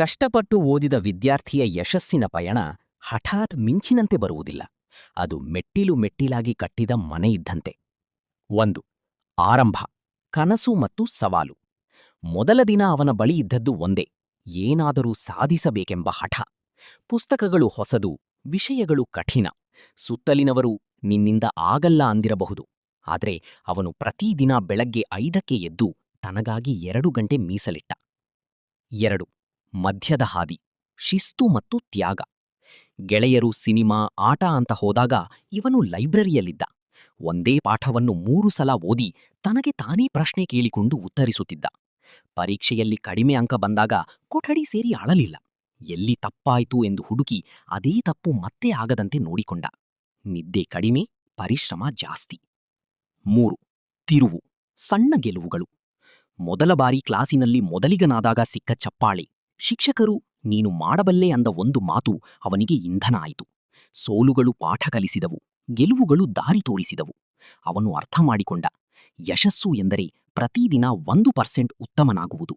ಕಷ್ಟಪಟ್ಟು ಓದಿದ ವಿದ್ಯಾರ್ಥಿಯ ಯಶಸ್ಸಿನ ಪಯಣ ಹಠಾತ್ ಮಿಂಚಿನಂತೆ ಬರುವುದಿಲ್ಲ. ಅದು ಮೆಟ್ಟಿಲು ಮೆಟ್ಟಿಲಾಗಿ ಕಟ್ಟಿದ ಮನೆ ಇದ್ದಂತೆ. 1. ಆರಂಭ, ಕನಸು ಮತ್ತು ಸವಾಲು. ಮೊದಲ ದಿನ ಅವನ ಬಳಿ ಇದ್ದದ್ದು ಒಂದೇ, ಏನಾದರೂ ಸಾಧಿಸಬೇಕೆಂಬ ಹಠ. ಪುಸ್ತಕಗಳು ಹೊಸದು, ವಿಷಯಗಳು ಕಠಿಣ. ಸುತ್ತಲಿನವರು ನಿನ್ನಿಂದ ಆಗಲ್ಲ ಅಂದಿರಬಹುದು. ಆದರೆ ಅವನು ಪ್ರತಿದಿನ ಬೆಳಗ್ಗೆ 5ಕ್ಕೆ ಎದ್ದು ತನಗಾಗಿ 2 ಗಂಟೆ ಮೀಸಲಿಟ್ಟ. 2. ಮಧ್ಯದ ಹಾದಿ, ಶಿಸ್ತು ಮತ್ತು ತ್ಯಾಗ. ಗೆಳೆಯರು ಸಿನಿಮಾ, ಆಟ ಅಂತ ಹೋದಾಗ ಇವನು ಲೈಬ್ರರಿಯಲ್ಲಿದ್ದ. ಒಂದೇ ಪಾಠವನ್ನು 3 ಸಲ ಓದಿ ತನಗೆ ತಾನೇ ಪ್ರಶ್ನೆ ಕೇಳಿಕೊಂಡು ಉತ್ತರಿಸುತ್ತಿದ್ದ. ಪರೀಕ್ಷೆಯಲ್ಲಿ ಕಡಿಮೆ ಅಂಕ ಬಂದಾಗ ಕೊಠಡಿ ಸೇರಿ ಅಳಲಿಲ್ಲ. ಎಲ್ಲಿ ತಪ್ಪಾಯ್ತು ಎಂದು ಹುಡುಕಿ ಅದೇ ತಪ್ಪು ಮತ್ತೆ ಆಗದಂತೆ ನೋಡಿಕೊಂಡ. ನಿದ್ದೆ ಕಡಿಮೆ, ಪರಿಶ್ರಮ ಜಾಸ್ತಿ. 3. ತಿರುವು, ಸಣ್ಣ ಗೆಲುವುಗಳು. ಮೊದಲ ಬಾರಿ ಕ್ಲಾಸಿನಲ್ಲಿ ಮೊದಲಿಗನಾದಾಗ ಸಿಕ್ಕ ಚಪ್ಪಾಳೆ, ಶಿಕ್ಷಕರು ನೀನು ಮಾಡಬಲ್ಲೆ ಅಂದ ಒಂದು ಮಾತು ಅವನಿಗೆ ಇಂಧನ ಆಯಿತು. ಸೋಲುಗಳು ಪಾಠ ಕಲಿಸಿದವು, ಗೆಲುವುಗಳು ದಾರಿ ತೋರಿಸಿದವು. ಅವನು ಅರ್ಥ ಮಾಡಿಕೊಂಡ, ಯಶಸ್ಸು ಎಂದರೆ ಪ್ರತಿದಿನ 1% ಉತ್ತಮನಾಗುವುದು.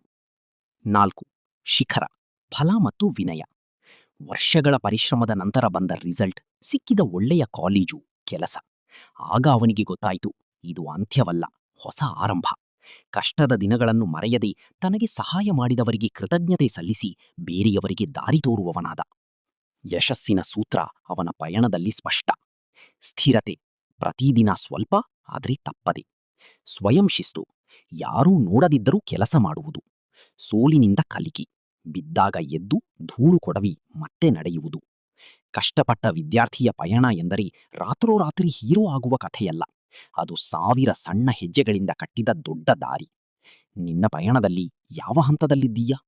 4. ಶಿಖರ, ಫಲ ಮತ್ತು ವಿನಯ. ವರ್ಷಗಳ ಪರಿಶ್ರಮದ ನಂತರ ಬಂದ ರಿಸಲ್ಟ್, ಸಿಕ್ಕಿದ ಒಳ್ಳೆಯ ಕಾಲೇಜು, ಕೆಲಸ. ಆಗ ಅವನಿಗೆ ಗೊತ್ತಾಯಿತು, ಇದು ಅಂತ್ಯವಲ್ಲ, ಹೊಸ ಆರಂಭ. ಕಷ್ಟದ ದಿನಗಳನ್ನು ಮರೆಯದೆ ತನಗೆ ಸಹಾಯ ಮಾಡಿದವರಿಗೆ ಕೃತಜ್ಞತೆ ಸಲ್ಲಿಸಿ ಬೇರೆಯವರಿಗೆ ದಾರಿ ತೋರುವವನಾದ. ಯಶಸ್ಸಿನ ಸೂತ್ರ ಅವನ ಪಯಣದಲ್ಲಿ ಸ್ಪಷ್ಟ. ಸ್ಥಿರತೆ, ಪ್ರತಿದಿನ ಸ್ವಲ್ಪ ಆದರೆ ತಪ್ಪದೆ. ಸ್ವಯಂ ಶಿಸ್ತು, ಯಾರೂ ನೋಡದಿದ್ದರೂ ಕೆಲಸ ಮಾಡುವುದು. ಸೋಲಿನಿಂದ ಕಲಿಕೆ, ಬಿದ್ದಾಗ ಎದ್ದು ಧೂಳು ಕೊಡವಿ ಮತ್ತೆ ನಡೆಯುವುದು. ಕಷ್ಟಪಟ್ಟ ವಿದ್ಯಾರ್ಥಿಯ ಪಯಣ ಎಂದರೆ ರಾತ್ರೋರಾತ್ರಿ ಹೀರೋ ಆಗುವ ಕಥೆಯಲ್ಲ. ಅದು 1000 ಸಣ್ಣ ಹೆಜ್ಜೆಗಳಿಂದ ಕಟ್ಟಿದ ದೊಡ್ಡ ದಾರಿ. ನಿನ್ನ ಪಯಣದಲ್ಲಿ ಯಾವ ಹಂತದಲ್ಲಿದ್ದೀಯಾ?